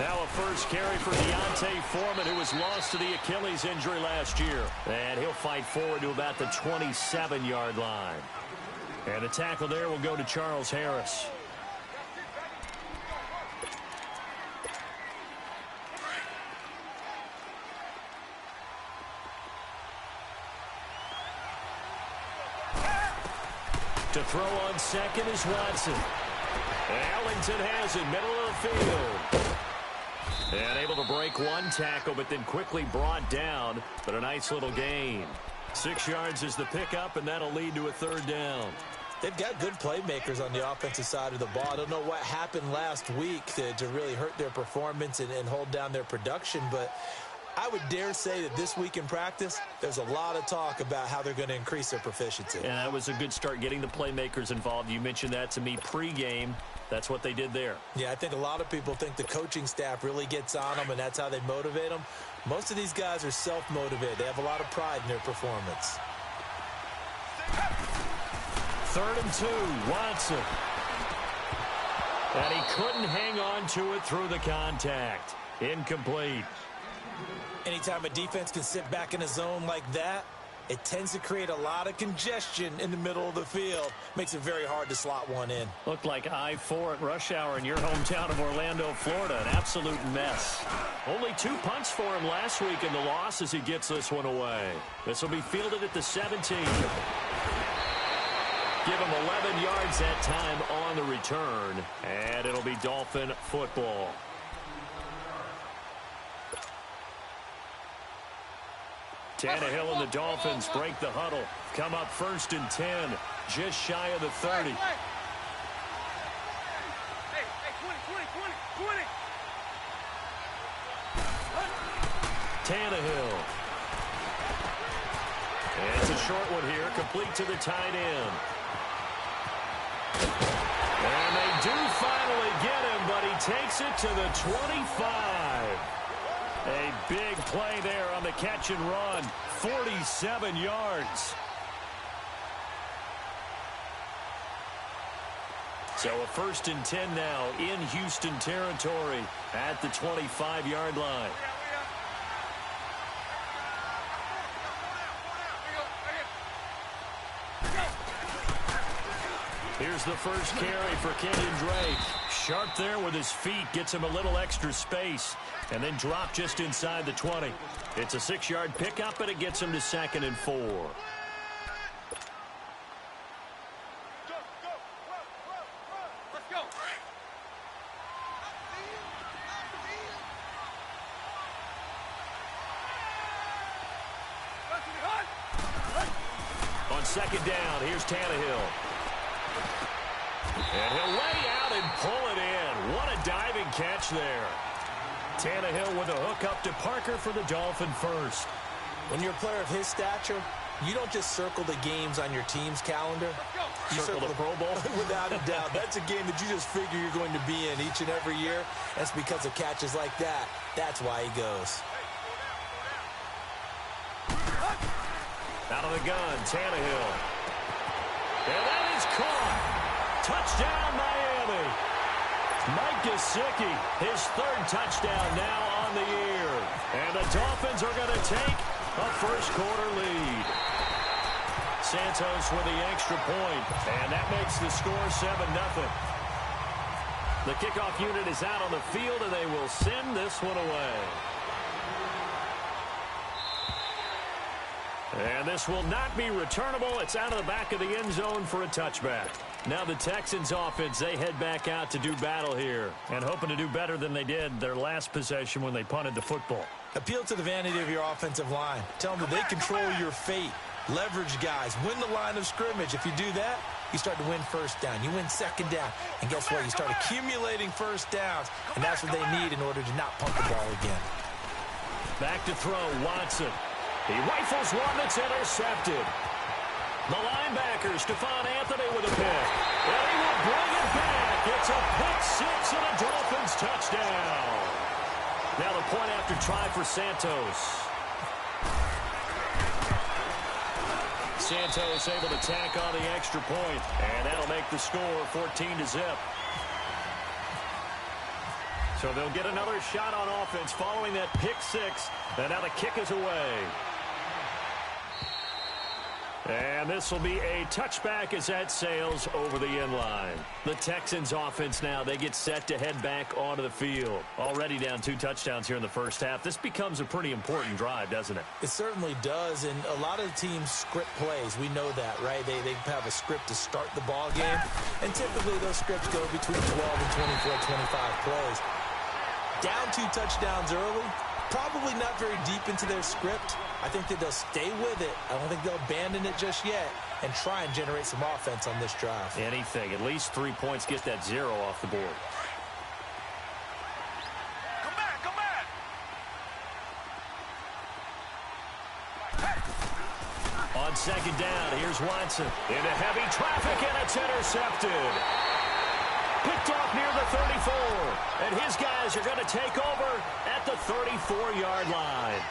Now a first carry for Deontay Foreman, who was lost to the Achilles injury last year. And he'll fight forward to about the 27-yard line. And the tackle there will go to Charles Harris. To throw on second is Watson. Ellington has it, middle of the field. And able to break one tackle, but then quickly brought down. But a nice little gain. 6 yards is the pickup, and that'll lead to a third down. They've got good playmakers on the offensive side of the ball. I don't know what happened last week to really hurt their performance and hold down their production, but I would dare say that this week in practice, there's a lot of talk about how they're going to increase their proficiency. And that was a good start getting the playmakers involved. You mentioned that to me pregame. That's what they did there. Yeah, I think a lot of people think the coaching staff really gets on them, and that's how they motivate them. Most of these guys are self-motivated. They have a lot of pride in their performance. 3rd and 2, Watson. And he couldn't hang on to it through the contact. Incomplete. Anytime a defense can sit back in a zone like that, it tends to create a lot of congestion in the middle of the field. Makes it very hard to slot one in. Looked like I-4 at rush hour in your hometown of Orlando, Florida. An absolute mess. Only 2 punts for him last week in the loss as he gets this one away. This will be fielded at the 17. Give him 11 yards that time on the return. And it'll be Dolphin football. Tannehill and the Dolphins break the huddle. Come up 1st and 10. Just shy of the 30. Tannehill. And it's a short one here, complete to the tight end. And they do finally get him, but he takes it to the 25. A big play there on the catch and run. 47 yards. So a 1st and 10 now in Houston territory at the 25-yard line. Here's the first carry for Kenyon Drake. Sharp there with his feet, gets him a little extra space, and then drop just inside the 20. It's a 6-yard pickup, and it gets him to 2nd and 4. On 2nd down, here's Tannehill. And he'll lay out and pull it in. What a diving catch there. Tannehill with a hook up to Parker for the Dolphin first. When you're a player of his stature, you don't just circle the games on your team's calendar. You circle the Pro Bowl? Without a doubt. That's a game that you just figure you're going to be in each and every year. That's because of catches like that. That's why he goes. Out of the gun, Tannehill. And that is caught. Touchdown, Miami. Mike Gesicki, his 3rd touchdown now on the year. And the Dolphins are going to take a first-quarter lead. Santos with the extra point, and that makes the score 7-0. The kickoff unit is out on the field, and they will send this one away. And this will not be returnable. It's out of the back of the end zone for a touchback. Now the Texans offense, they head back out to do battle here and hoping to do better than they did their last possession when they punted the football. Appeal to the vanity of your offensive line. Tell them that they control your fate. Leverage guys. Win the line of scrimmage. If you do that, you start to win 1st down. You win 2nd down. And guess what? You start accumulating 1st downs. And that's what they need in order to not punt the ball again. Back to throw, Watson. He rifles one that's intercepted. The linebacker, Stephon Anthony with a pick. And he will bring it back. It's a pick 6 and a Dolphins touchdown. Now the point after try for Santos. Santos able to tack on the extra point. And that'll make the score 14-0. So they'll get another shot on offense following that pick six. And now the kick is away. And this will be a touchback as that sails over the end line. The Texans offense now, they get set to head back onto the field. Already down 2 touchdowns here in the first half. This becomes a pretty important drive, doesn't it? It certainly does, and a lot of the teams script plays. We know that, right? They have a script to start the ball game, and typically those scripts go between 12 and 24, 25 plays. Down 2 touchdowns early, probably not very deep into their script. I think that they'll stay with it. I don't think they'll abandon it just yet and try and generate some offense on this drive. Anything. At least 3 points, get that 0 off the board. Come back, come back. On second down, here's Watson. Into heavy traffic, and it's intercepted. Picked off near the 34. And his guys are going to take over at the 34-yard line.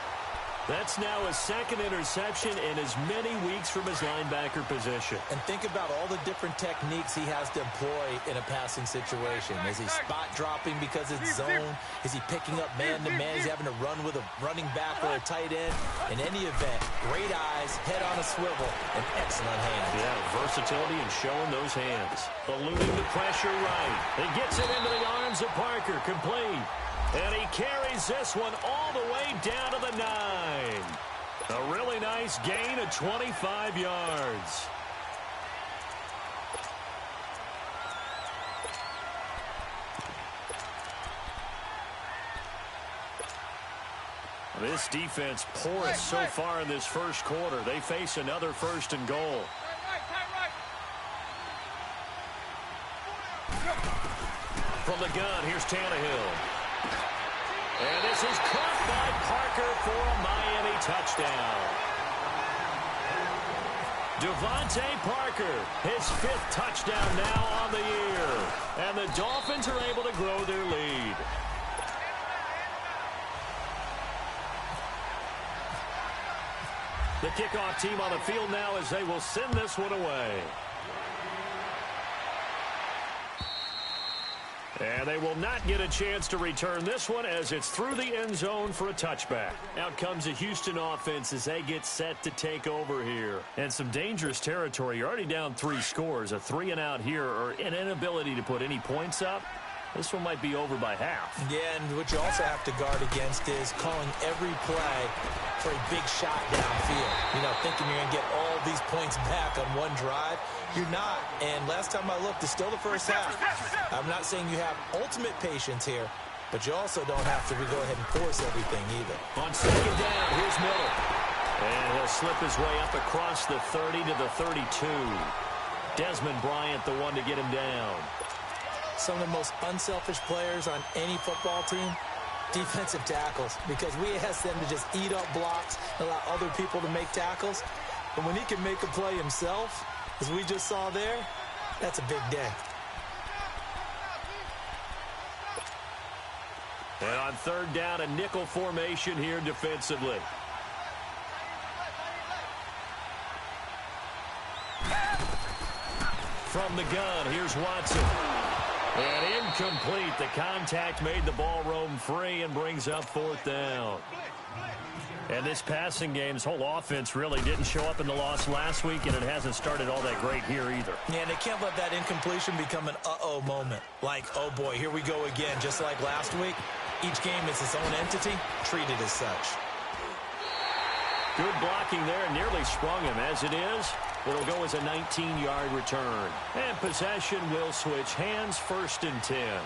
That's now his second interception in as many weeks from his linebacker position. And think about all the different techniques he has to employ in a passing situation. Is he spot dropping because it's zone? Is he picking up man-to-man? He's having to run with a running back or a tight end. In any event, great eyes, head on a swivel, and excellent hands. Yeah, versatility and showing those hands. Eluding the pressure right. He gets it into the arms of Parker, complete. And he carries this one all the way down to the 9. A really nice gain of 25 yards. This defense porous so far in this first quarter. They face another 1st and goal. From the gun, here's Tannehill. And this is caught by Parker for a Miami touchdown. Devontae Parker, his 5th touchdown now on the year. And the Dolphins are able to grow their lead. The kickoff team on the field now as they will send this one away. And they will not get a chance to return this one as it's through the end zone for a touchback. Out comes the Houston offense as they get set to take over here. And some dangerous territory. You're already down 3 scores. A 3-and-out here or an inability to put any points up. This one might be over by half. Yeah, and what you also have to guard against is calling every play for a big shot downfield. You know, thinking you're going to get all these points back on one drive. You're not. And last time I looked, it's still the first half. I'm not saying you have ultimate patience here, but you also don't have to go ahead and force everything either. On second down, here's Miller. And he'll slip his way up across the 30 to the 32. Desmond Bryant, the one to get him down. Some of the most unselfish players on any football team, defensive tackles, because we ask them to just eat up blocks, allow other people to make tackles. But when he can make a play himself, as we just saw there, that's a big day. And on third down, a nickel formation here defensively. From the gun, here's Watson. And incomplete. The contact made the ball roam free and brings up 4th down. And this passing game's whole offense really didn't show up in the loss last week, and it hasn't started all that great here either. Yeah, and they can't let that incompletion become an uh-oh moment. Like, oh boy, here we go again. Just like last week, each game is its own entity, treated as such. Good blocking there, nearly sprung him. As it is, it'll go as a 19-yard return. And possession will switch hands, 1st and 10.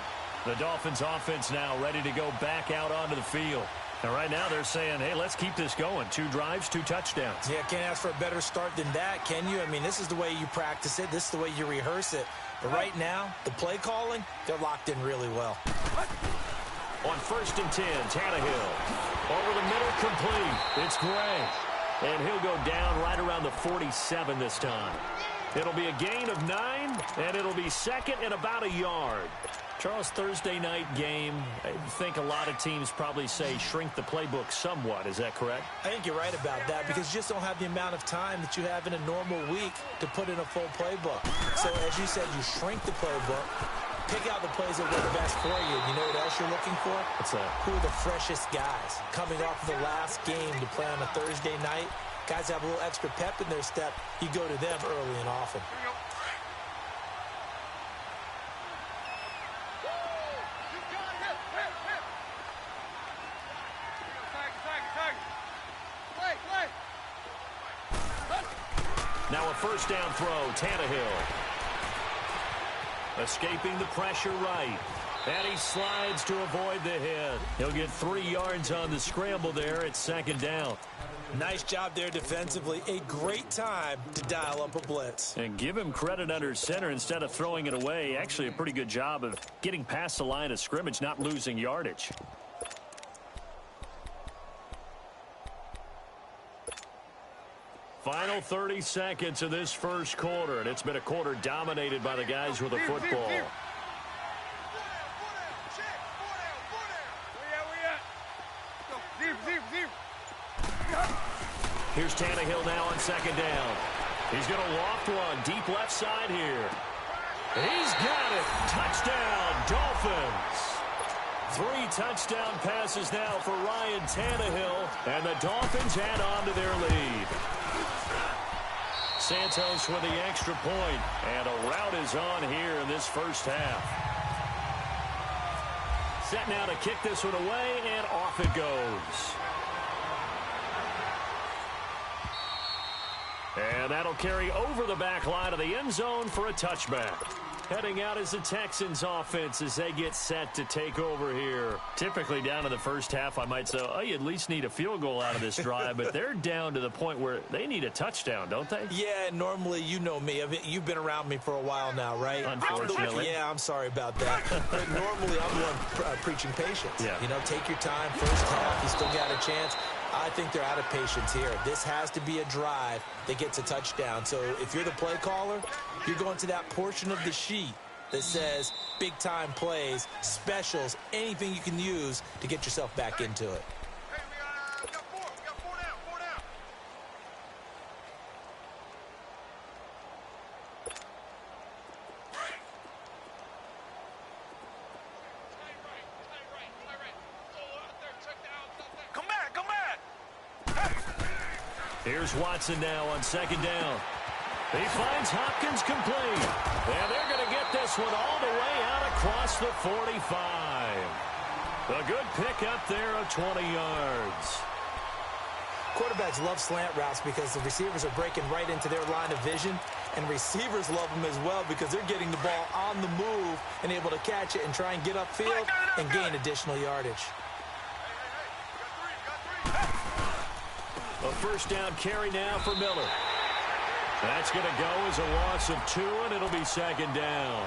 The Dolphins offense now ready to go back out onto the field. And right now they're saying, hey, let's keep this going. 2 drives, 2 touchdowns. Yeah, can't ask for a better start than that, can you? I mean, this is the way you practice it. This is the way you rehearse it. But right now, the play calling, they're locked in really well. On 1st and 10, Tannehill. Over the middle, complete. It's Gray. And he'll go down right around the 47 this time. It'll be a gain of 9, and it'll be 2nd and about a yard. Charles, Thursday night game, I think a lot of teams probably say shrink the playbook somewhat. Is that correct? I think you're right about that because you just don't have the amount of time that you have in a normal week to put in a full playbook. So as you said, you shrink the playbook, Pick out the plays that work best for you. You know what else you're looking for? What's that? Who are the freshest guys coming off of the last game to play on a Thursday night? Guys have a little extra pep in their step. You go to them early and often. Now a first down throw, Tannehill. Escaping the pressure right. And he slides to avoid the hit. He'll get 3 yards on the scramble there at second down. Nice job there defensively. A great time to dial up a blitz. And give him credit under center instead of throwing it away. Actually a pretty good job of getting past the line of scrimmage, not losing yardage. Final 30 seconds of this first quarter, and it's been a quarter dominated by the guys with the football. Here's Tannehill now on second down. He's going to loft one deep left side here. He's got it. Touchdown, Dolphins. 3 touchdown passes now for Ryan Tannehill, and the Dolphins add on to their lead. Santos with the extra point, and a rout is on here in this first half. Set now to kick this one away, and off it goes. And that'll carry over the back line of the end zone for a touchback. Heading out is the Texans offense as they get set to take over here. Typically down in the first half, I might say, oh, you at least need a field goal out of this drive, but they're down to the point where they need a touchdown, don't they? Yeah, normally, you know me. You've been around me for a while now, right? Unfortunately. Yeah, I'm sorry about that. But normally, I'm the one preaching patience. Yeah. You know, take your time. First half, you still got a chance. I think they're out of patience here. This has to be a drive that gets a touchdown. So if you're the play caller, you're going to that portion of the sheet that says big-time plays, specials, anything you can use to get yourself back into it. Hey, we got 4. We got 4 down. Come back. Here's Watson now on second down. He finds Hopkins complete. And they're going to get this one all the way out across the 45. A good pickup there of 20 yards. Quarterbacks love slant routes because the receivers are breaking right into their line of vision, and receivers love them as well because they're getting the ball on the move and able to catch it and try and get upfield and gain additional yardage. A first down carry now for Miller. That's going to go as a loss of 2, and it'll be second down.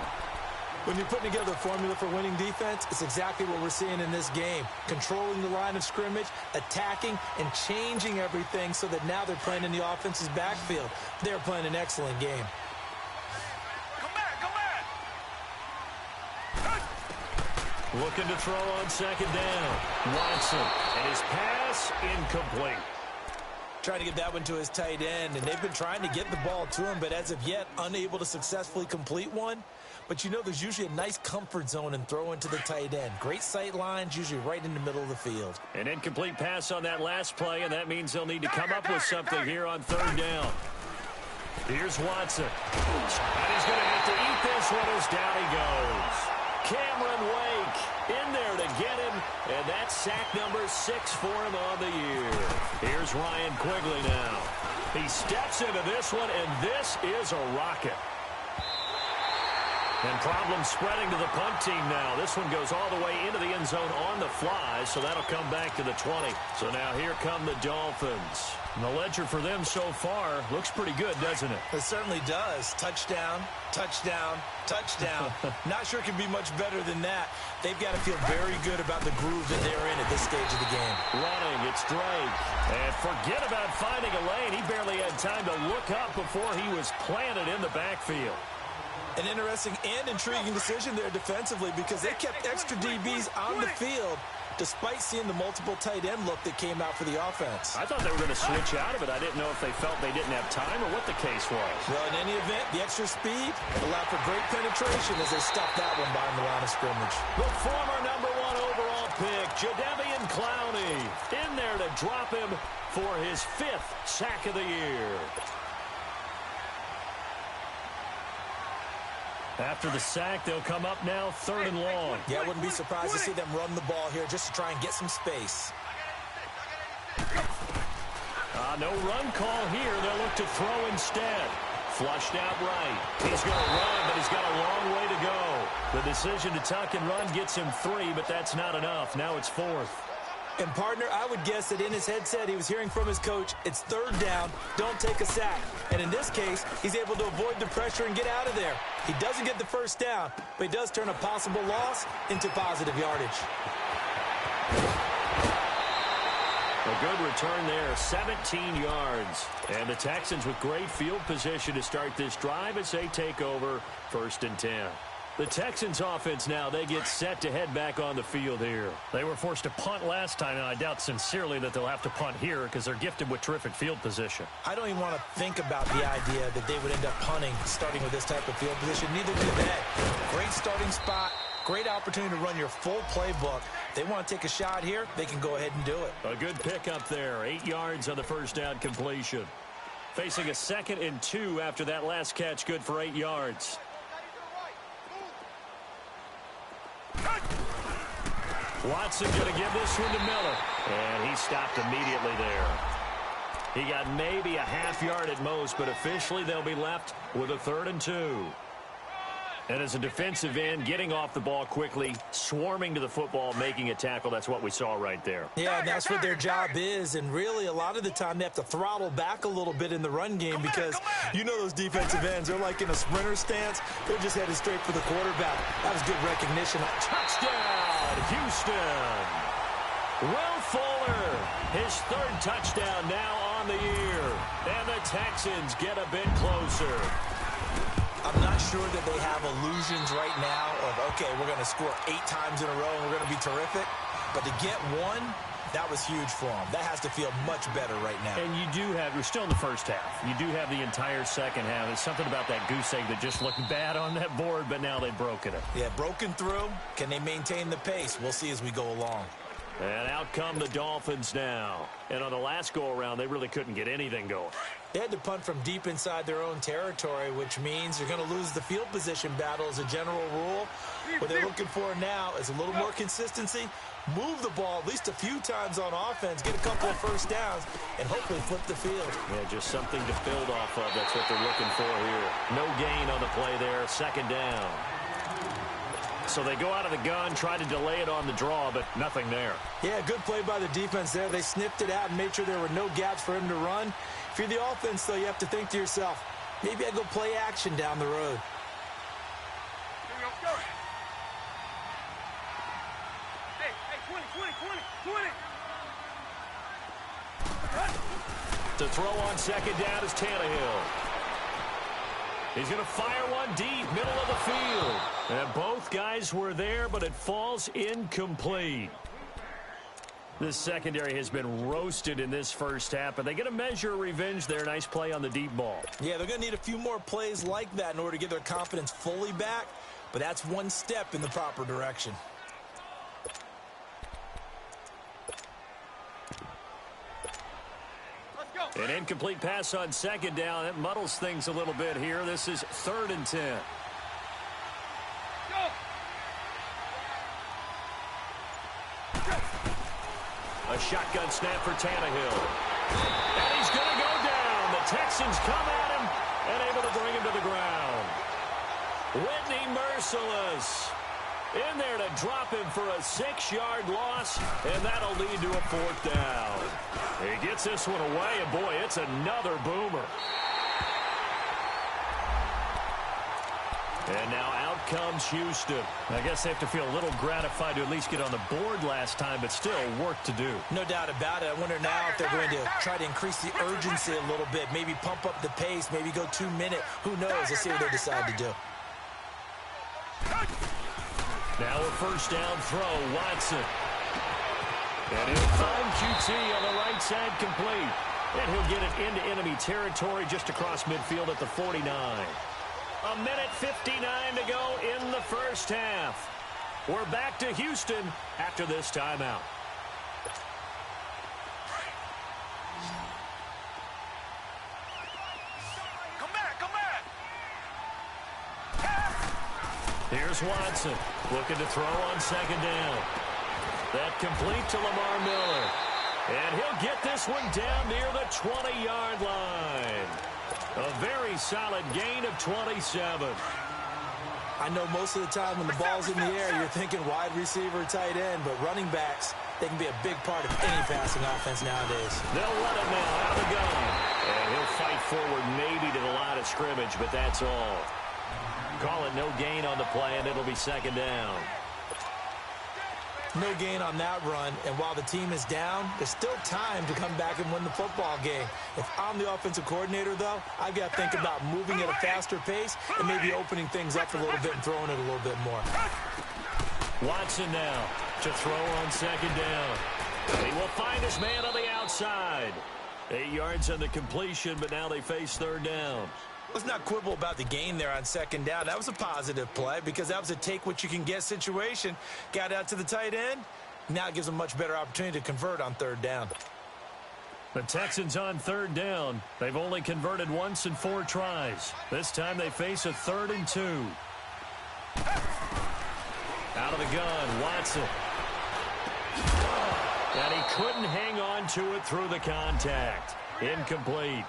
When you're putting together a formula for winning defense, it's exactly what we're seeing in this game. Controlling the line of scrimmage, attacking, and changing everything so that now they're playing in the offense's backfield. They're playing an excellent game. Come back. Looking to throw on second down. Watson, and his pass incomplete. Trying to get that one to his tight end, and they've been trying to get the ball to him, but as of yet, unable to successfully complete one. But you know there's usually a nice comfort zone in throwing to the tight end. Great sight lines, usually right in the middle of the field. An incomplete pass on that last play, and that means they'll need to come up with something here on third down. Here's Watson. And he's going to have to eat this one as down he goes. Cameron Wake in there to get him, and that's sack number 6 for him on the year. Here's Ryan Quigley now. He steps into this one, and this is a rocket. And problems spreading to the punt team now. This one goes all the way into the end zone on the fly, so that'll come back to the 20. So now here come the Dolphins. And the ledger for them so far looks pretty good, doesn't it? It certainly does. Touchdown, touchdown, touchdown. Not sure it can be much better than that. They've got to feel very good about the groove that they're in at this stage of the game. Running, it's Drake. And forget about finding a lane. He barely had time to look up before he was planted in the backfield. An interesting and intriguing decision there defensively because they kept extra DBs on the field despite seeing the multiple tight end look that came out for the offense. I thought they were going to switch out of it. I didn't know if they felt they didn't have time or what the case was. Well, in any event, the extra speed allowed for great penetration as they stuffed that one behind the line of scrimmage. The former #1 overall pick, Jadeveon Clowney, in there to drop him for his 5th sack of the year. After the sack, they'll come up now 3rd and long. Yeah, I wouldn't be surprised to see them run the ball here just to try and get some space. No run call here. They'll look to throw instead. Flushed out right. He's going to run, but he's got a long way to go. The decision to tuck and run gets him 3, but that's not enough. Now it's 4th. And, partner, I would guess that in his headset he was hearing from his coach, it's 3rd down, don't take a sack. And in this case, he's able to avoid the pressure and get out of there. He doesn't get the 1st down, but he does turn a possible loss into positive yardage. A good return there, 17 yards. And the Texans with great field position to start this drive as they take over 1st and 10. The Texans offense now, they get set to head back on the field here. They were forced to punt last time, and I doubt sincerely that they'll have to punt here because they're gifted with terrific field position. I don't even want to think about the idea that they would end up punting starting with this type of field position. Neither do they. Great starting spot, great opportunity to run your full playbook. If they want to take a shot here, they can go ahead and do it. A good pickup there, 8 yards on the 1st down completion. Facing a 2nd and 2 after that last catch, good for 8 yards. Watson going to give this one to Miller. And he stopped immediately there. He got maybe a half yard at most, but officially they'll be left with a 3rd and 2. And as a defensive end, getting off the ball quickly, swarming to the football, making a tackle, that's what we saw right there. Yeah, and that's what their job is. And really, a lot of the time, they have to throttle back a little bit in the run game because you know those defensive ends, they're like in a sprinter stance. They're just headed straight for the quarterback. That was good recognition. Touchdown, Houston. Will Fuller, his 3rd touchdown now on the year. And the Texans get a bit closer. I'm not sure that they have illusions right now of, okay, we're going to score 8 times in a row and we're going to be terrific. But to get one, that was huge for them. That has to feel much better right now. And you do have, we're still in the 1st half. You do have the entire 2nd half. There's something about that goose egg that just looked bad on that board, but now they've broken it. Yeah, broken through. Can they maintain the pace? We'll see as we go along. And out come the Dolphins now. And on the last go-around, they really couldn't get anything going. They had to punt from deep inside their own territory, which means you're going to lose the field position battle as a general rule. What they're looking for now is a little more consistency, move the ball at least a few times on offense, get a couple of 1st downs, and hopefully flip the field. Yeah, just something to build off of. That's what they're looking for here. No gain on the play there, 2nd down. So they go out of the gun, try to delay it on the draw, but nothing there. Yeah, good play by the defense there. They sniffed it out and made sure there were no gaps for him to run. If you're the offense, though, you have to think to yourself, maybe I go play action down the road. Hey, 20. To throw on 2nd down is Tannehill. He's going to fire one deep, middle of the field. And both guys were there, but it falls incomplete. This secondary has been roasted in this 1st half, but they get a measure of revenge there. Nice play on the deep ball. Yeah, they're going to need a few more plays like that in order to get their confidence fully back, but that's one step in the proper direction. An incomplete pass on 2nd down. That muddles things a little bit here. This is 3rd and 10. A shotgun snap for Tannehill. And he's going to go down. The Texans come at him and able to bring him to the ground. Whitney Merciless in there to drop him for a 6-yard loss, and that'll lead to a 4th down. He gets this one away, and boy, it's another boomer. And now out comes Houston. I guess they have to feel a little gratified to at least get on the board last time, but still work to do. No doubt about it. I wonder now if they're going to try to increase the urgency a little bit, maybe pump up the pace, maybe go 2-minute. Who knows? Let's see what they decide to do. Now a 1st down throw, Watson. And he'll find QT on the right side complete. And he'll get it into enemy territory just across midfield at the 49. A minute 59 to go in the first half. We're back to Houston after this timeout. Come back! Here's Watson looking to throw on second down. That complete to Lamar Miller. And he'll get this one down near the 20-yard line. A very solid gain of 27. I know most of the time when the ball's in the air, you're thinking wide receiver, tight end, but running backs, they can be a big part of any passing offense nowadays. They'll run it now out of the gun. And he'll fight forward maybe to the line of scrimmage, but that's all. Call it no gain on the play, and it'll be second down. No gain on that run, and while the team is down, there's still time to come back and win the football game. If I'm the offensive coordinator, though, I've got to think about moving at a faster pace and maybe opening things up a little bit and throwing it a little bit more. Watson now to throw on second down. He will find his man on the outside. 8 yards on the completion, but now they face third down. Let's not quibble about the gain there on second down. That was a positive play because that was a take-what-you-can-get situation. Got out to the tight end. Now it gives them a much better opportunity to convert on third down. The Texans on third down. They've only converted once in 4 tries. This time they face a 3rd and 2. Out of the gun, Watson. And he couldn't hang on to it through the contact. Incomplete.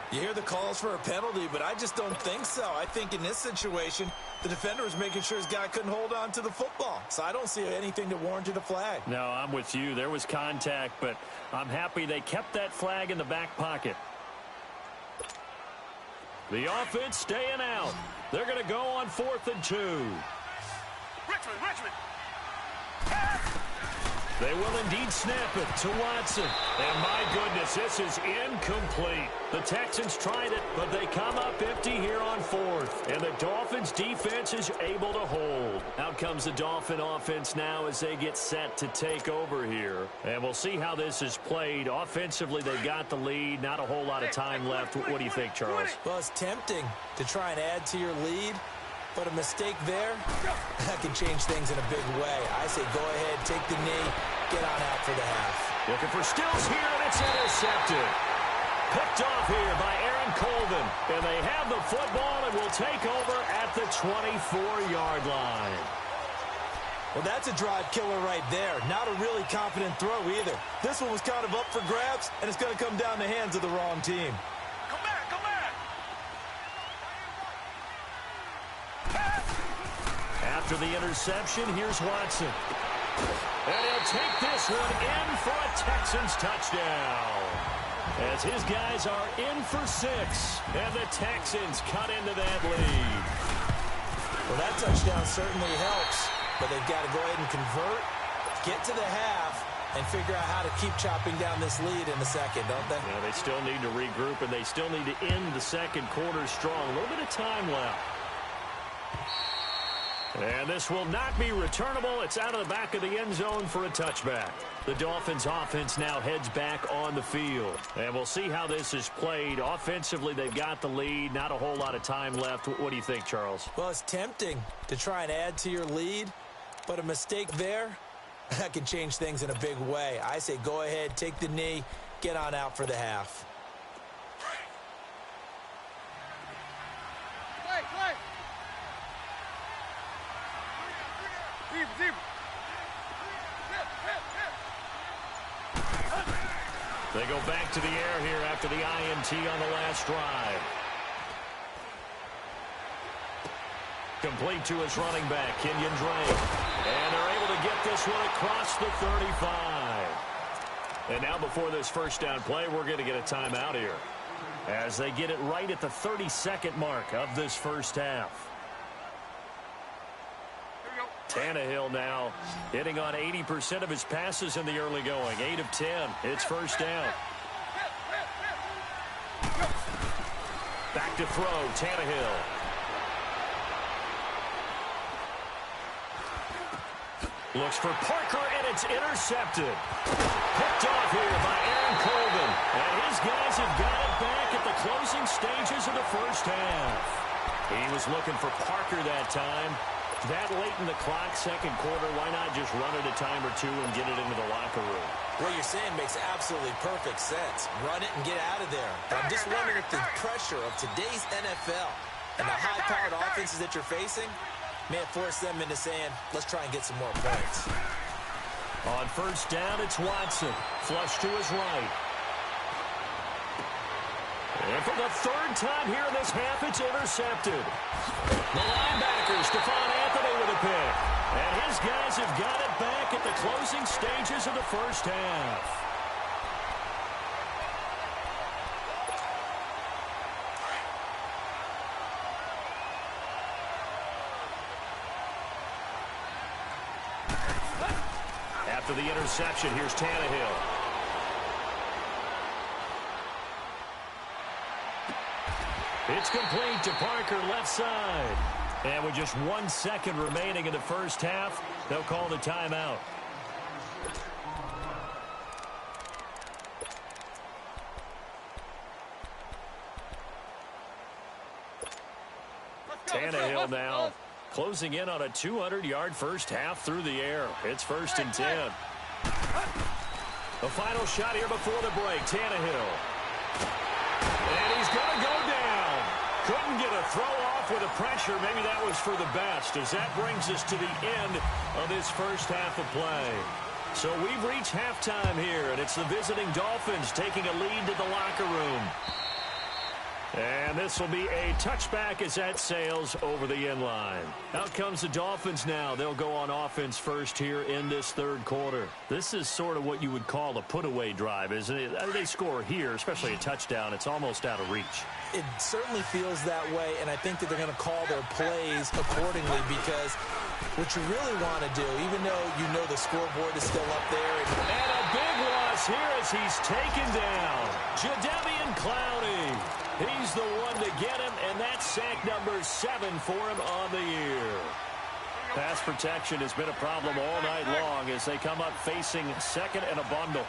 You hear the calls for a penalty, but I just don't think so. I think in this situation, the defender was making sure his guy couldn't hold on to the football. So I don't see anything that warranted a flag. No, I'm with you. There was contact, but I'm happy they kept that flag in the back pocket. The offense staying out. They're going to go on 4th and 2. Richmond! They will indeed snap it to Watson. And my goodness, this is incomplete. The Texans tried it, but they come up empty here on 4th. And the Dolphins defense is able to hold. Out comes the Dolphin offense now as they get set to take over here. And we'll see how this is played. Offensively, they've got the lead. Not a whole lot of time left. What do you think, Charles? Well, it's tempting to try and add to your lead. But a mistake there, that can change things in a big way. I say go ahead, take the knee, get on out for the half. Looking for Stills here, and it's intercepted. Picked off here by Aaron Colvin. And they have the football and will take over at the 24-yard line. Well, that's a drive killer right there. Not a really confident throw either. This one was kind of up for grabs, and it's going to come down the hands of the wrong team. Come back! After the interception, here's Watson. And he'll take this one in for a Texans touchdown. As his guys are in for 6. And the Texans cut into that lead. Well, that touchdown certainly helps. But they've got to go ahead and convert, get to the half, and figure out how to keep chopping down this lead in the second, don't they? Yeah, they still need to regroup, and they still need to end the second quarter strong. A little bit of time left. And this will not be returnable. It's out of the back of the end zone for a touchback. The Dolphins offense now heads back on the field. And we'll see how this is played. Offensively, they've got the lead. Not a whole lot of time left. What do you think, Charles? Well, it's tempting to try and add to your lead. But a mistake there, that can change things in a big way. I say go ahead, take the knee, get on out for the half. Play! Deep! They go back to the air here after the INT on the last drive. Complete to his running back, Kenyon Drake. And they're able to get this one across the 35. And now before this first down play, we're going to get a timeout here as they get it right at the 32nd mark of this first half. Tannehill now hitting on 80% of his passes in the early going. 8 of 10. It's first down. Back to throw, Tannehill. Looks for Parker, and it's intercepted. Picked off here by Aaron Colvin. And his guys have got it back at the closing stages of the first half. He was looking for Parker that time. That late in the clock, second quarter, why not just run it a time or two and get it into the locker room? What you're saying makes absolutely perfect sense. Run it and get out of there. But I'm just wondering if the pressure of today's NFL and the high-powered offenses that you're facing may have forced them into saying, let's try and get some more points. On first down, it's Watson. Flush to his right. And for the third time here in this half, it's intercepted. The linebacker, Stephon Anthony with a pick. And his guys have got it back at the closing stages of the first half. After the interception, here's Tannehill. It's complete to Parker, left side. And with just 1 second remaining in the first half, they'll call the timeout. Tannehill now closing in on a 200-yard first half through the air. It's 1st and 10. The final shot here before the break, Tannehill. And he's going to go down. Couldn't get a throw off with the pressure. Maybe that was for the best, as that brings us to the end of this first half of play. So we've reached halftime here, and it's the visiting Dolphins taking a lead to the locker room. And this will be a touchback as that sails over the end line. Out comes the Dolphins now. They'll go on offense first here in this third quarter. This is sort of what you would call a put-away drive, isn't it? They score here, especially a touchdown. It's almost out of reach. It certainly feels that way, and I think that they're going to call their plays accordingly, because what you really want to do, even though you know the scoreboard is still up there. And a big loss here as he's taken down. Jadeveon Clowney. He's the one to get him, and that's sack number 7 for him on the year. Pass protection has been a problem all night long as they come up facing second and a bundle.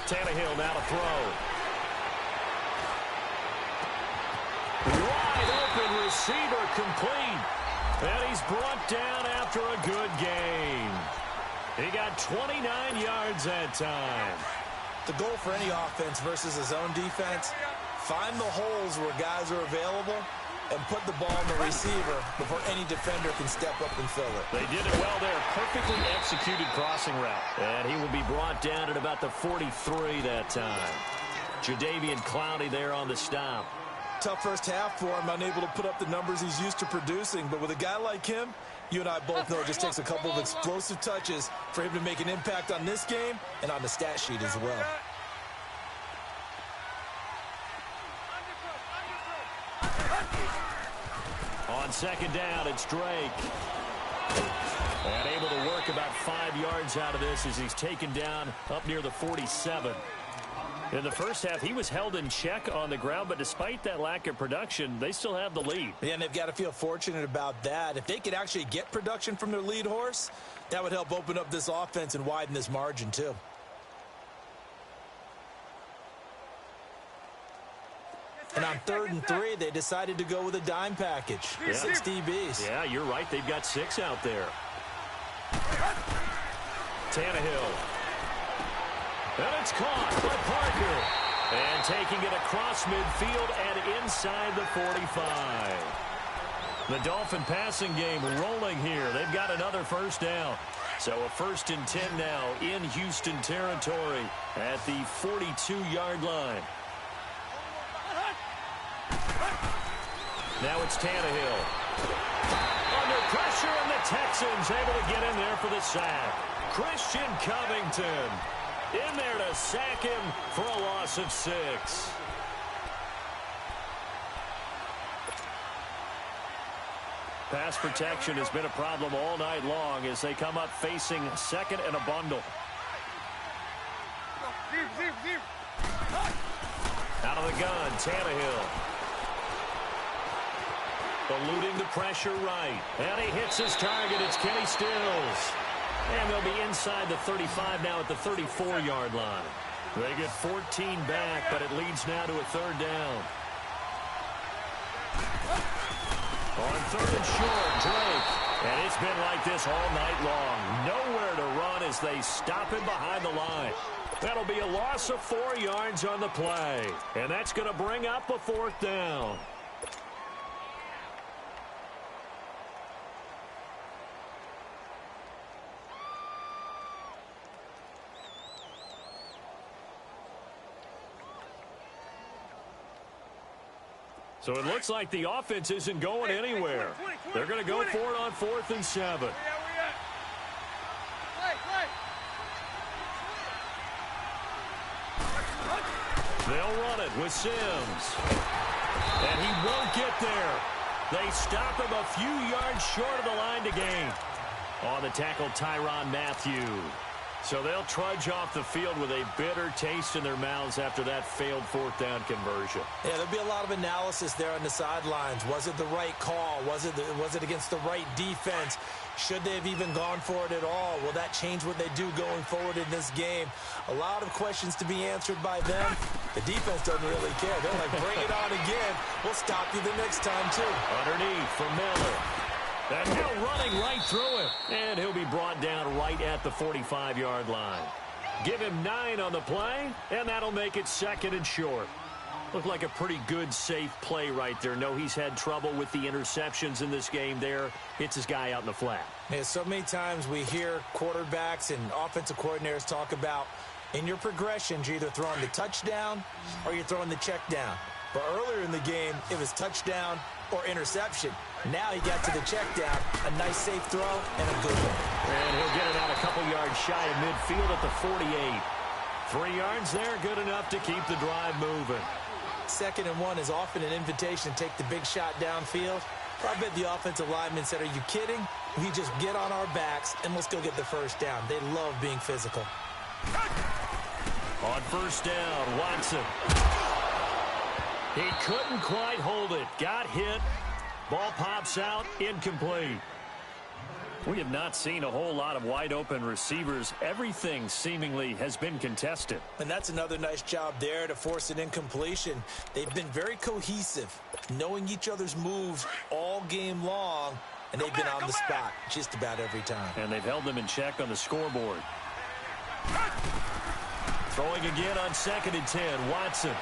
Tannehill now to throw. Wide open receiver complete. And he's brought down after a good gain. He got 29 yards that time. The goal for any offense versus a zone defense, find the holes where guys are available and put the ball in the receiver before any defender can step up and fill it. They did it well there. Perfectly executed crossing route. And he will be brought down at about the 43 that time. Jadeveon Clowney there on the stop. Tough first half for him, unable to put up the numbers he's used to producing. But with a guy like him, you and I both know it just takes a couple of explosive touches for him to make an impact on this game and on the stat sheet as well. On second down, it's Drake. And able to work about 5 yards out of this as he's taken down up near the 47. In the first half, he was held in check on the ground, but despite that lack of production, they still have the lead. Yeah, and they've got to feel fortunate about that. If they could actually get production from their lead horse, that would help open up this offense and widen this margin too. And on 3rd and 3, they decided to go with a dime package. Yeah. 6 DBs. Yeah, you're right. They've got 6 out there. Tannehill. And it's caught by Parker. And taking it across midfield and inside the 45. The Dolphin passing game rolling here. They've got another first down. So a 1st and 10 now in Houston territory at the 42-yard line. Now it's Tannehill. Under pressure, and the Texans able to get in there for the sack. Christian Covington in there to sack him for a loss of 6. Pass protection has been a problem all night long as they come up facing second and a bundle. Out of the gun, Tannehill. eluding the pressure right. And he hits his target. It's Kenny Stills. And they'll be inside the 35 now at the 34-yard line. They get 14 back, but it leads now to a third down. On third and short, Drake. And it's been like this all night long. Nowhere to run as they stop him behind the line. That'll be a loss of 4 yards on the play. And that's going to bring up a fourth down. So it looks like the offense isn't going anywhere. They're going to go for it on 4th and 7. They'll run it with Sims. And he won't get there. They stop him a few yards short of the line to gain. On the tackle, Tyrann Mathieu. So they'll trudge off the field with a bitter taste in their mouths after that failed fourth down conversion. Yeah, there'll be a lot of analysis there on the sidelines. Was it the right call? Was it against the right defense? Should they have even gone for it at all? Will that change what they do going forward in this game? A lot of questions to be answered by them. The defense doesn't really care. They're like, bring it on again. We'll stop you the next time, too. Underneath for Miller. And now running right through him. And he'll be brought down right at the 45-yard line. Give him 9 on the play, and that'll make it 2nd and short. Looked like a pretty good, safe play right there. No, he's had trouble with the interceptions in this game there. Hits his guy out in the flat. Yeah, so many times we hear quarterbacks and offensive coordinators talk about in your progressions, you're either throwing the touchdown or you're throwing the check down. But earlier in the game, it was touchdown or interception. Now he got to the check down, a nice safe throw, and a good one. And he'll get it out a couple yards shy of midfield at the 48. 3 yards there, good enough to keep the drive moving. 2nd and 1 is often an invitation to take the big shot downfield. I bet the offensive lineman said, are you kidding? We just get on our backs and let's go get the first down. They love being physical. On first down, Watson. He couldn't quite hold it. Got hit. Ball pops out, incomplete. We have not seen a whole lot of wide-open receivers. Everything seemingly has been contested. And that's another nice job there to force an incompletion. They've been very cohesive, knowing each other's moves all game long, and they've been on the spot just about every time. And they've held them in check on the scoreboard. Throwing again on 2nd and 10, Watson.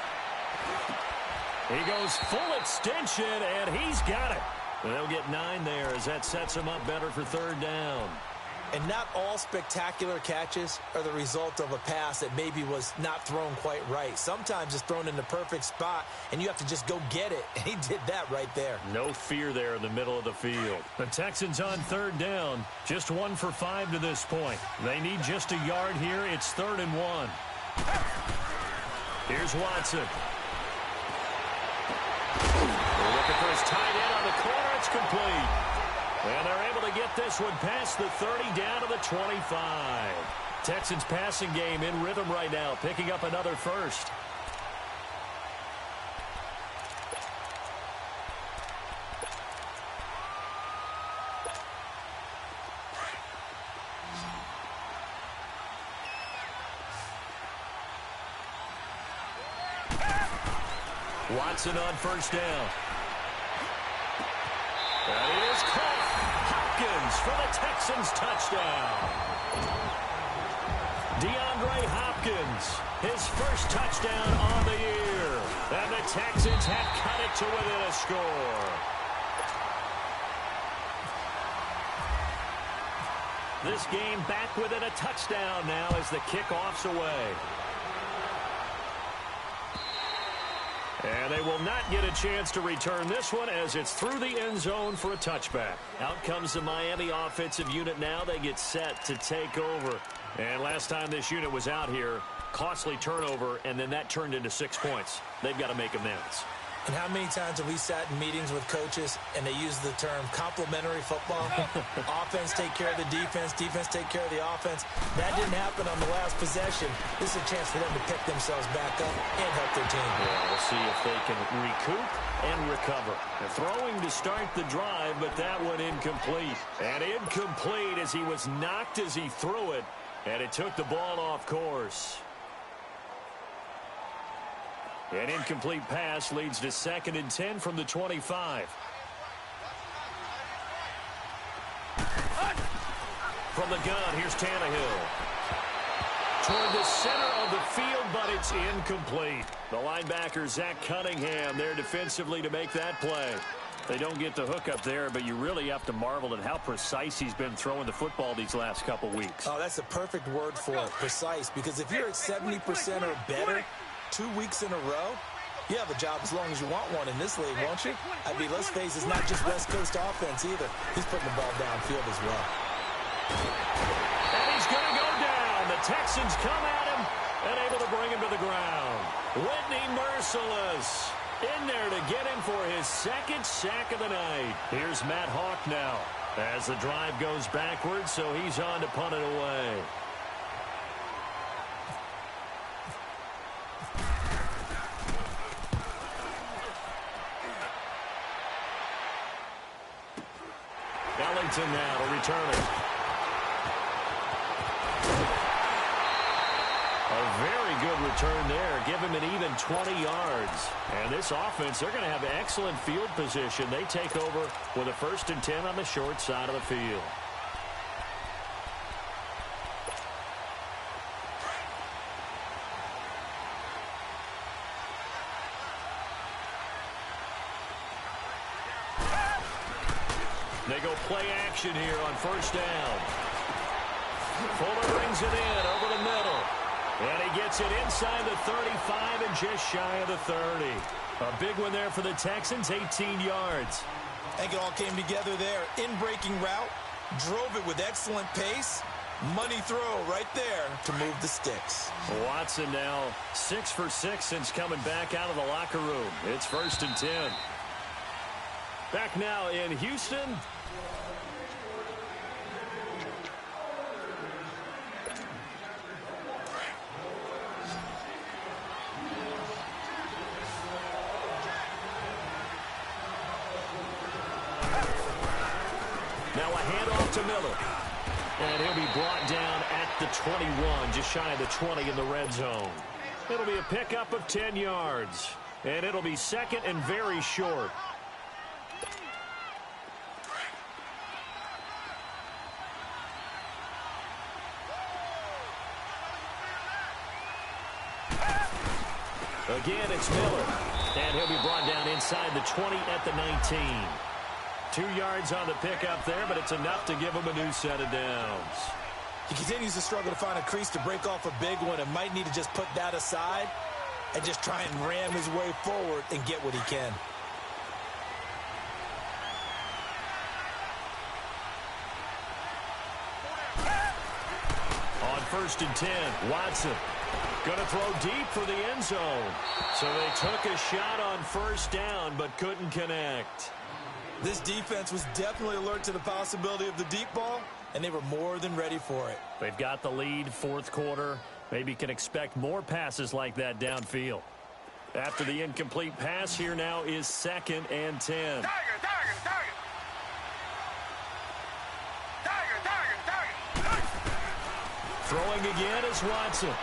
He goes full extension, and he's got it. They'll get 9 there as that sets him up better for 3rd down. And not all spectacular catches are the result of a pass that maybe was not thrown quite right. Sometimes it's thrown in the perfect spot, and you have to just go get it. And he did that right there. No fear there in the middle of the field. The Texans on 3rd down, just 1 for 5 to this point. They need just a yard here. It's 3rd and 1. Here's Watson. They're looking for his tight end on the corner. It's complete. And they're able to get this one past the 30 down to the 25. Texans passing game in rhythm right now, picking up another first. Watson on first down. And he is caught. Hopkins for the Texans touchdown. DeAndre Hopkins, his first touchdown on the year. And the Texans have cut it to within a score. This game back within a touchdown now as the kickoff's away. And they will not get a chance to return this one as it's through the end zone for a touchback. Out comes the Miami offensive unit now. They get set to take over. And last time this unit was out here, costly turnover, and then that turned into 6 points. They've got to make amends. And how many times have we sat in meetings with coaches and they use the term complementary football? Offense take care of the defense, defense take care of the offense. That didn't happen on the last possession. This is a chance for them to pick themselves back up and help their team. Yeah, we'll see if they can recoup and recover. They're throwing to start the drive, but that one incomplete. And incomplete as he was knocked as he threw it, and it took the ball off course. An incomplete pass leads to 2nd and 10 from the 25. From the gun, here's Tannehill. Toward the center of the field, but it's incomplete. The linebacker, Zach Cunningham, there defensively to make that play. They don't get the hook up there, but you really have to marvel at how precise he's been throwing the football these last couple weeks. Oh, that's the perfect word for it, precise, because if you're at 70% or better 2 weeks in a row, you have a job as long as you want one in this league, won't you? I mean, let's face it, it's not just West Coast offense either. He's putting the ball downfield as well. And he's going to go down. The Texans come at him and able to bring him to the ground. Whitney Merciless in there to get him for his 2nd sack of the night. Here's Matt Hawk now as the drive goes backwards, so he's on to punt it away. Ellington now to return it. A very good return there. Give him an even 20 yards. And this offense, they're going to have excellent field position. They take over with a 1st and 10 on the short side of the field. They go play action here on 1st down. Fuller brings it in over the middle. And he gets it inside the 35 and just shy of the 30. A big one there for the Texans, 18 yards. I think it all came together there. In-breaking route, drove it with excellent pace. Money throw right there to move the sticks. Watson now 6 for 6 since coming back out of the locker room. It's 1st and 10. Back now in Houston. Now a handoff to Miller. And he'll be brought down at the 21, just shy of the 20 in the red zone. It'll be a pickup of 10 yards. And it'll be 2nd and very short. Again, it's Miller. And he'll be brought down inside the 20 at the 19. 2 yards on the pickup there, but it's enough to give him a new set of downs. He continues to struggle to find a crease to break off a big one and might need to just put that aside and just try and ram his way forward and get what he can. On 1st and 10, Watson going to throw deep for the end zone. So they took a shot on 1st down but couldn't connect. This defense was definitely alert to the possibility of the deep ball, and they were more than ready for it. They've got the lead, 4th quarter. Maybe can expect more passes like that downfield. After the incomplete pass, here now is 2nd and 10. Throwing again is Watson.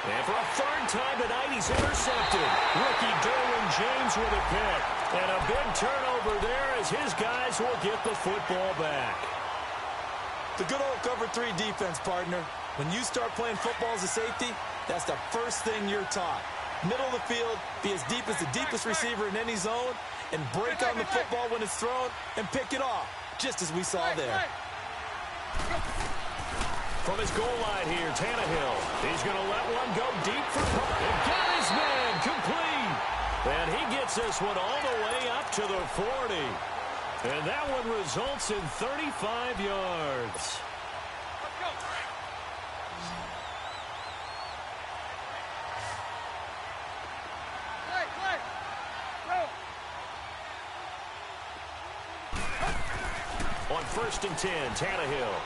And for a 3rd time tonight, he's intercepted. Rookie Derwin James with a pick. And a big turnover there as his guys will get the football back. The good old cover 3 defense, partner. When you start playing football as a safety, that's the first thing you're taught. Middle of the field, be as deep as the deepest receiver in any zone, and break on the football when it's thrown and pick it off, just as we saw there. From his goal line here, Tannehill. He's going to let one go deep for punt. And got his man complete. And he gets this one all the way up to the 40. And that one results in 35 yards. on 1st and 10, Tannehill.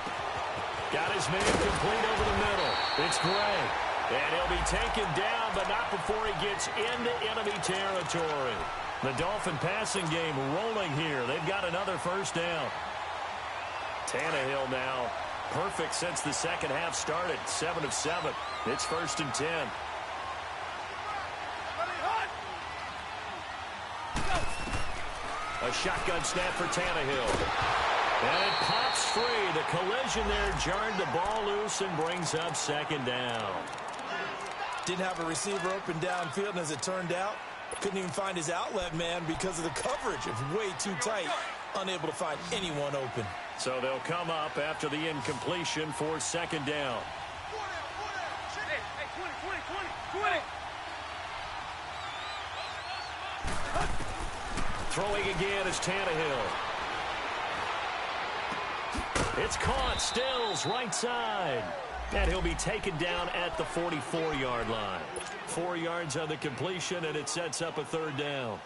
Got his man complete over the middle. It's Gray. And he'll be taken down, but not before he gets into enemy territory. The Dolphin passing game rolling here. They've got another first down. Tannehill now perfect since the second half started. 7 of 7. It's 1st and 10. A shotgun snap for Tannehill. And it pops free. The collision there jarred the ball loose and brings up 2nd down. Didn't have a receiver open downfield, and as it turned out, couldn't even find his outlet man because of the coverage. It was way too tight. Unable to find anyone open. So they'll come up after the incompletion for 2nd down. Hey, 20. Throwing again is Tannehill. It's caught. Stills right side. And he'll be taken down at the 44-yard line. 4 yards on the completion, and it sets up a 3rd down.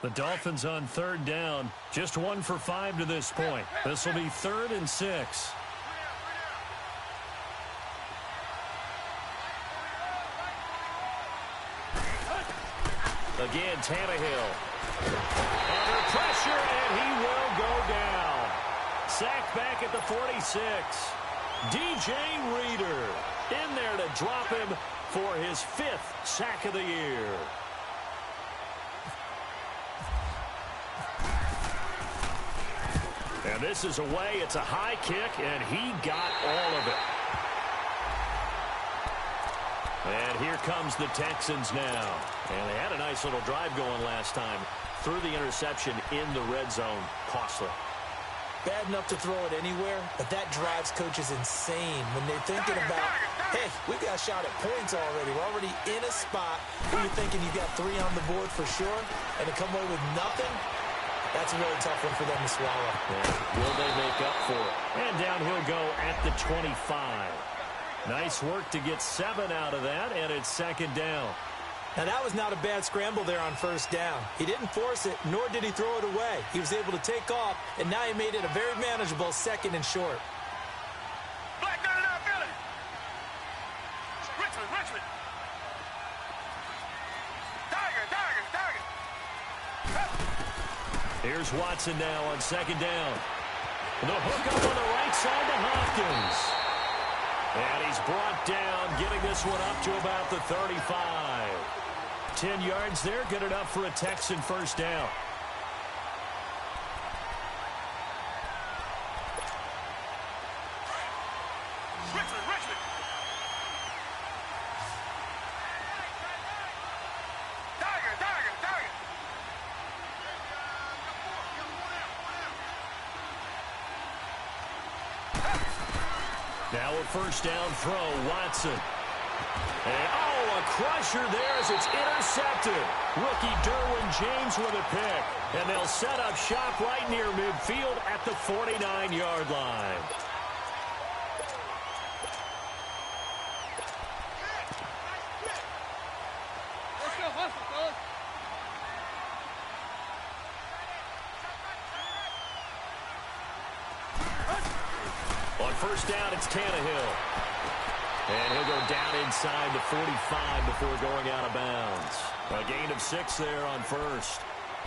The Dolphins on 3rd down. Just 1 for 5 to this point. This will be 3rd and 6. Again, Tannehill. Under pressure, and he will go down. Sacked back at the 46. DJ Reader in there to drop him for his 5th sack of the year. And this is away. It's a high kick, and he got all of it. And here comes the Texans now. And they had a nice little drive going last time. Threw the interception in the red zone. Costly. Bad enough to throw it anywhere, but that drives coaches insane when they're thinking about, hey, we've got a shot at points already. We're already in a spot where you're thinking you've got 3 on the board for sure, and to come away with nothing, that's a really tough one for them to swallow. Yeah. Will they make up for it? And down he'll go at the 25. Nice work to get 7 out of that, and it's 2nd down. Now, that was not a bad scramble there on 1st down. He didn't force it, nor did he throw it away. He was able to take off, and now he made it a very manageable 2nd and short. Black got it out, Billy. Richmond. Tiger. Here's Watson now on 2nd down. The hook up on the right side to Hopkins. And he's brought down, getting this one up to about the 35. 10 yards there, good enough for a Texan 1st down. Richmond. Tiger. Now a 1st down throw, Watson. And, a crusher there as it's intercepted. Rookie Derwin James with a pick. And they'll set up shop right near midfield at the 49-yard line. Let's go, hustle, fellas. On 1st down, it's Tannehill. And he'll go down inside the 45 before going out of bounds. A gain of 6 there on 1st.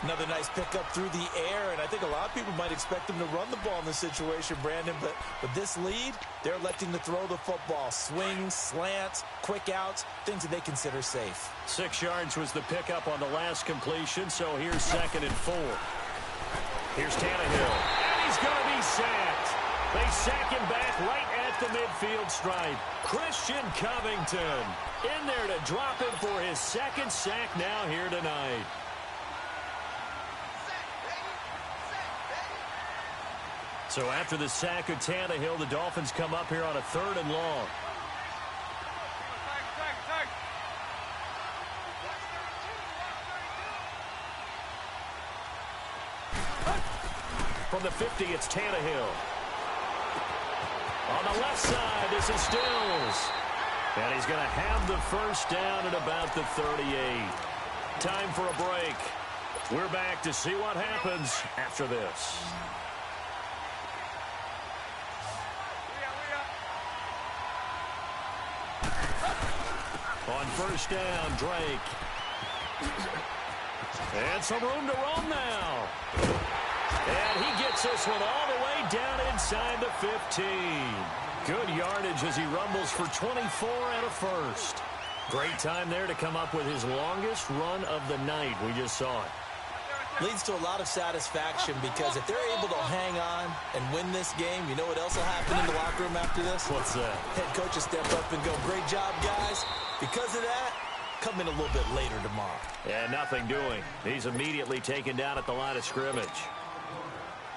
Another nice pickup through the air, and I think a lot of people might expect them to run the ball in this situation, Brandon, but with this lead, they're electing to throw the football. Swings, slants, quick outs, things that they consider safe. 6 yards was the pickup on the last completion, so here's 2nd and 4. Here's Tannehill, and he's going to be sacked. They sack him back right at the midfield stripe. Christian Covington in there to drop him for his 2nd sack now here tonight. So after the sack of Tannehill, the Dolphins come up here on a 3rd and long. From the 50, it's Tannehill. On the left side, this is Stills. And he's going to have the first down at about the 38. Time for a break. We're back to see what happens after this. On first down, Drake. And some room to roam now. And he gets this one all the way down inside the 15. Good yardage as he rumbles for 24 and a first. Great time there to come up with his longest run of the night. We just saw it. Leads to a lot of satisfaction because if they're able to hang on and win this game, you know what else will happen in the locker room after this? What's that? Head coach will step up and go, great job, guys. Because of that, come in a little bit later tomorrow. And nothing doing. He's immediately taken down at the line of scrimmage.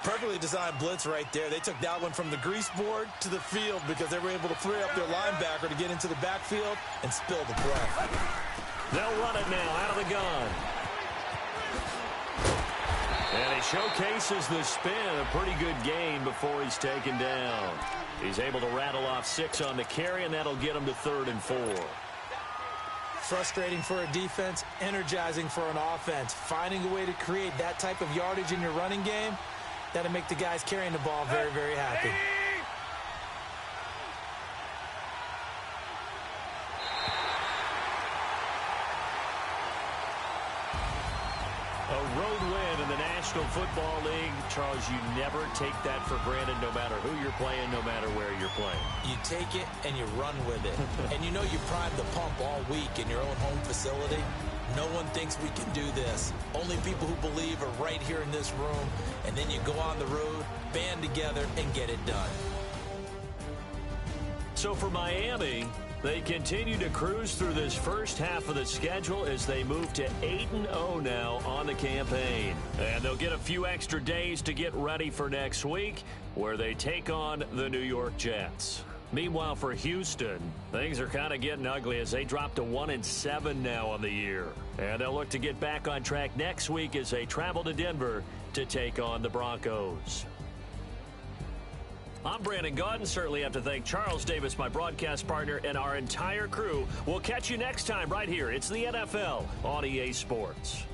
Perfectly designed blitz right there. They took that one from the grease board to the field because they were able to free up their linebacker to get into the backfield and spill the play. They'll run it now out of the gun. And he showcases the spin. A pretty good gain before he's taken down. He's able to rattle off 6 on the carry, and that'll get him to 3rd and 4. Frustrating for a defense, energizing for an offense. Finding a way to create that type of yardage in your running game, that'll make the guys carrying the ball very, very happy. A road win in the National Football League. Charles, you never take that for granted no matter who you're playing, no matter where you're playing. You take it and you run with it. And you know you primed the pump all week in your own home facility. No one thinks we can do this. Only people who believe are right here in this room. And then you go on the road, band together, and get it done. So for Miami, they continue to cruise through this first half of the schedule as they move to 8-0 now on the campaign. And they'll get a few extra days to get ready for next week, where they take on the New York Jets. Meanwhile, for Houston, things are kind of getting ugly as they drop to 1-7 now on the year. And they'll look to get back on track next week as they travel to Denver to take on the Broncos. I'm Brandon Gaudin. Certainly have to thank Charles Davis, my broadcast partner, and our entire crew. We'll catch you next time right here. It's the NFL on EA Sports.